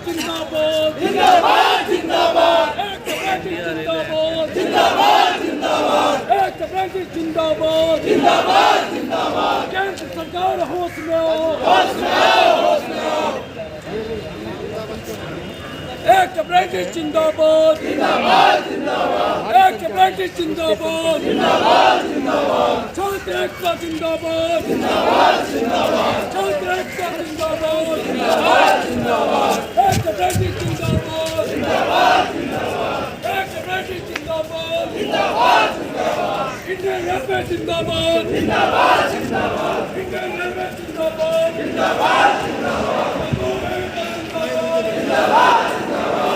जिंदाबाद जिंदाबाद जिंदाबाद जिंदाबाद जिंदाबाद जिंदाबाद जिंदाबाद जिंदाबाद जिंदाबाद केंद्र सरकार होश में आओ होश में आओ होश में आओ एक ब्रिटिश जिंदाबाद जिंदाबाद जिंदाबाद एक ब्रिटिश जिंदाबाद जिंदाबाद जिंदाबाद छात्र एकता जिंदाबाद जिंदाबाद जिंदाबाद छात्र एकता जिंदाबाद जिंदाबाद जिंदाबाद एक ब्रिटिश जिंदाबाद जिंदाबाद जिंदाबाद एक ब्रिटिश जिंदाबाद जिंदाबाद जिंदाबाद इंडियन रेलवे जिंदाबाद जिंदाबाद जिंदाबाद इंडियन रेलवे जिंदाबाद जिंदाबाद जिंदाबाद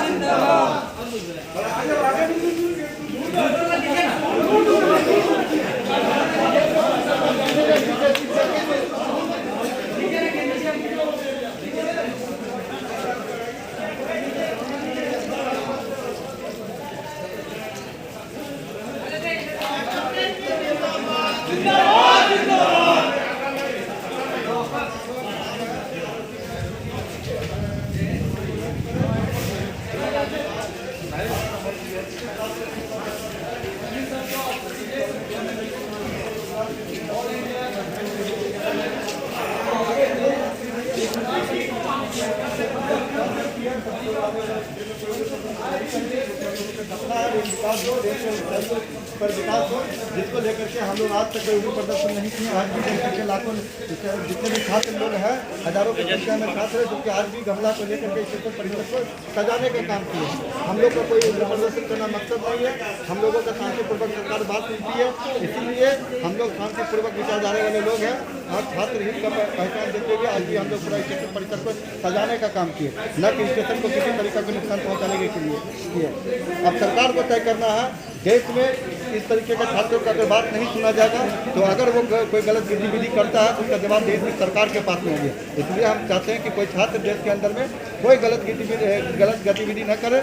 जिंदाबाद पर विकास हो, जिसको लेकर के हम लोग आज तक कोई भी प्रदर्शन नहीं किए। आज भी लेकर के लाखों जितने भी छात्र लोग हैं, हजारों की संख्या में छात्र हैं, जो कि आज भी गमला को लेकर के शिक्षक परिषद को सजाने का काम किए। हम लोग का कोई प्रदर्शन करना मकसद नहीं है। हम लोगों का शांतिपूर्वक सरकार बात सुनती है, इसीलिए हम लोग शांतिपूर्वक विचारधारा वाले लोग हैं और छात्र हित का पहचान देते हुए आज भी हम लोग पूरा शिक्षक परिषद को सजाने का काम किए, न कि स्टेशन को किसी तरीके का नुकसान पहुँचाने के लिए किए। अब सरकार को तय करना है, देश में इस तरीके का छात्रों का अगर बात नहीं सुना जाएगा तो अगर वो कोई गलत गतिविधि करता है तो उसका जवाब देश की सरकार के पास में होगी। इसलिए हम चाहते हैं कि कोई छात्र देश के अंदर में कोई गलत गतिविधि न करे,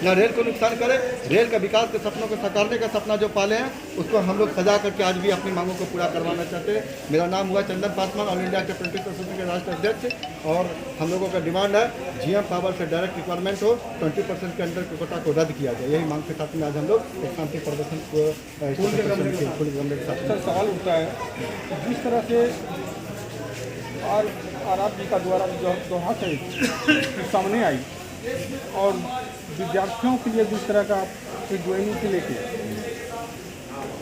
न रेल को नुकसान करे। रेल का विकास के सपनों को साकारने का सपना जो पाले हैं उसको हम लोग सजा करके आज भी अपनी मांगों को पूरा करवाना चाहते हैं। मेरा नाम हुआ चंदन पासवान, ऑल इंडिया के अप्रेंटिस एसोसिएशन के राष्ट्रीय अध्यक्ष। और हम लोगों का डिमांड है जीएम पावर से डायरेक्ट रिक्वायरमेंट हो, 20% के अंदर कोटा को रद्द किया जाए। यही मांग के साथ में आज हम लोग एक शांति प्रदर्शन को सवाल उठता है, जिस तरह से आर जी का द्वारा जो हक है सामने आई और विद्यार्थियों के लिए जिस तरह का ज्वाइनिंग के लेके,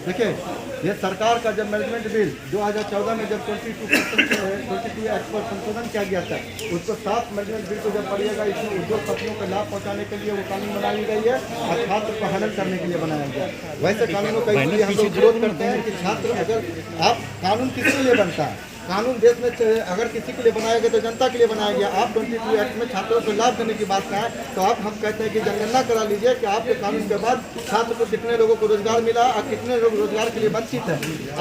देखिए ये सरकार का जब मैनेजमेंट बिल 2014 में जब 22 एक्ट पर संशोधन किया गया था, उसको साफ मैनेजमेंट बिल को जब पढ़िएगा, इसमें उद्योगपतियों को लाभ पहुंचाने के लिए वो कानून बनाई गई है और छात्र को हनन करने के लिए बनाया गया। वैसे कानूनों का इसलिए हम लोग विरोध करते हैं कि छात्र, अगर आप कानून किसके लिए बनता है, कानून देश में अगर किसी के लिए बनाया गया तो जनता के लिए बनाया गया। आप 22 एक्ट में छात्रों को लाभ देने की बात कहें तो आप हम कहते हैं कि जनगणना करा लीजिए कि आपके कानून के बाद छात्र को कितने लोगों को रोजगार मिला और कितने लोग रोजगार के लिए वंचित है।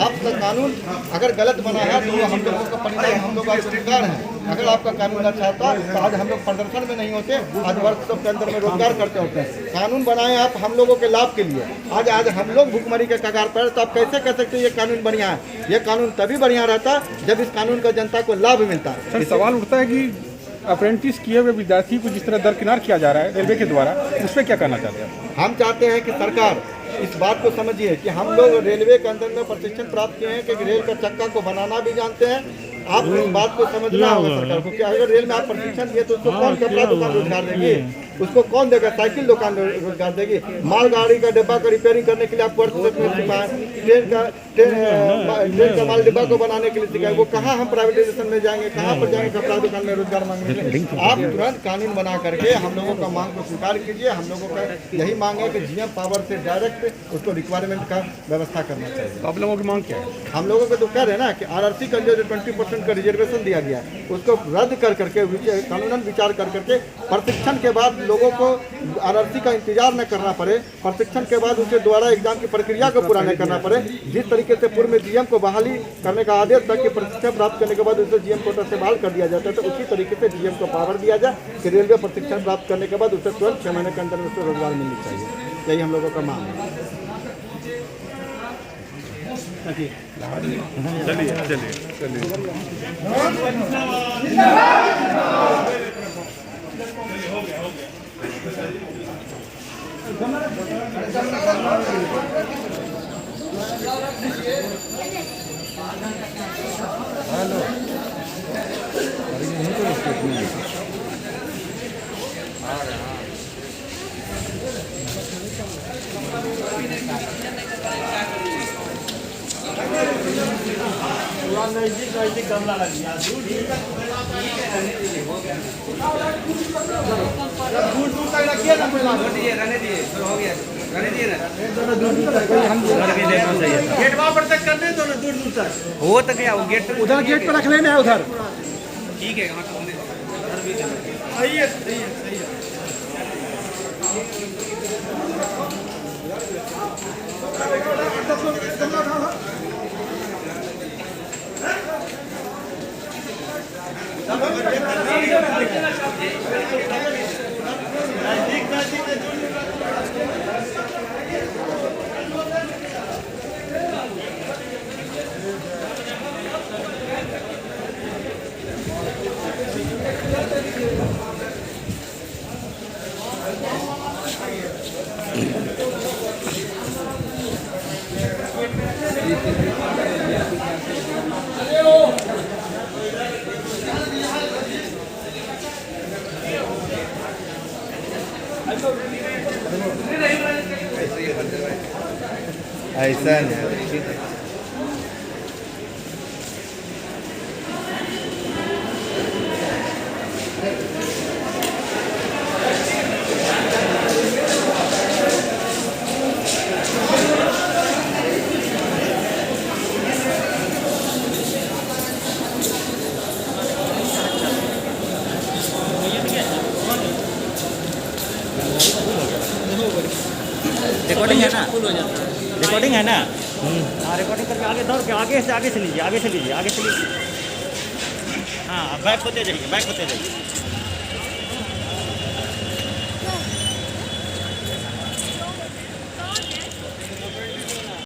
आपका कानून अगर गलत बना है तो हम लोगों का परिणाम, हम लोग आपको रोजगार है। अगर आपका कानून अच्छा होता तो आज हम लोग प्रदर्शन में नहीं होते, आज वर्कशॉप के अंदर में रोजगार करते होते हैं। कानून बनाए आप हम लोगों के लाभ के लिए, आज हम लोग भुखमरी के कगार पर, तो आप कैसे कह सकते हैं ये कानून बढ़िया है? ये कानून तभी बढ़िया रहता जब इस कानून का जनता को लाभ मिलता है। सर सवाल उठता है कि अप्रेंटिस किए हुए विद्यार्थी को जिस तरह दरकिनार किया जा रहा है रेलवे के द्वारा, उस पर क्या कहना चाहते हैं? हम चाहते हैं कि सरकार इस बात को समझिए कि हम लोग रेलवे के अंदर में प्रशिक्षण प्राप्त किए हैं कि रेल का चक्का को बनाना भी जानते हैं। आप इस बात को समझना होगा सरकार को कि अगर रेल में आप प्रशिक्षण दिए तो उसको कौन कपड़ा दुकान रोजगार देंगे? उसको कौन देगा? साइकिल दुकान रोजगार देगी? मालगाड़ी का डिब्बा का रिपेयरिंग करने के लिए आप वर्क में सिखाएं, ट्रेन का माल डिब्बा को बनाने के लिए सिखाएं, वो कहाँ हम प्राइवेटाइजेशन में जाएंगे, कहाँ पर जाएंगे कपड़ा दुकान में रोजगार मांगने के लिए? आप तुरंत कानून बना करके हम लोगों का मांग को स्वीकार कीजिए। हम लोगों का यही मांग है कि जीएम पावर से डायरेक्ट उसको रिक्वायरमेंट का व्यवस्था करना चाहिए। आप लोगों की मांग क्या है? हम लोगों को तो कह रहे हैं ना कि आरआरसी का जो 20% का रिजर्वेशन दिया गया है उसको रद्द कर करके कानूनन विचार कर करके प्रशिक्षण के बाद लोगों को आरआरसी का इंतजार न करना पड़े, प्रशिक्षण के बाद उसे दोबारा एग्जाम की प्रक्रिया को पूरा न करना पड़े। जिस तरीके से पूर्व में जीएम को बहाली करने का आदेश था कि प्रशिक्षण प्राप्त करने के बाद उसे जीएम कोटा से बहाल कर दिया जाता है, तो उसी तरीके से जीएम को पावर दिया जाए कि रेलवे प्रशिक्षण प्राप्त करने के बाद उसे तुरंत 6 महीने के अंदर उसे रोजगार मिलनी चाहिए। यही हम लोगों का मांग है। नजदीक गमला लग गया, दूर दूर तक रखिए ना, रहने दिए हो गया, रहने दिए ना, दूर दूर तक हम लेना चाहिए, गेट वहाँ पर तक करने दो ना, दूर दूर तक हो तक गया, वो गेट उधर गेट पर रख लेना है उधर, ठीक है। सही है, सही है, सही है। ऐसा नहीं रिकॉर्डिंग है ना, रिकॉर्डिंग है ना। हाँ, रिकॉर्डिंग करके आगे दौड़ के आगे से लीजिए, आगे से लीजिए। हाँ, बैक होते जाइए, बैक होते जाइए।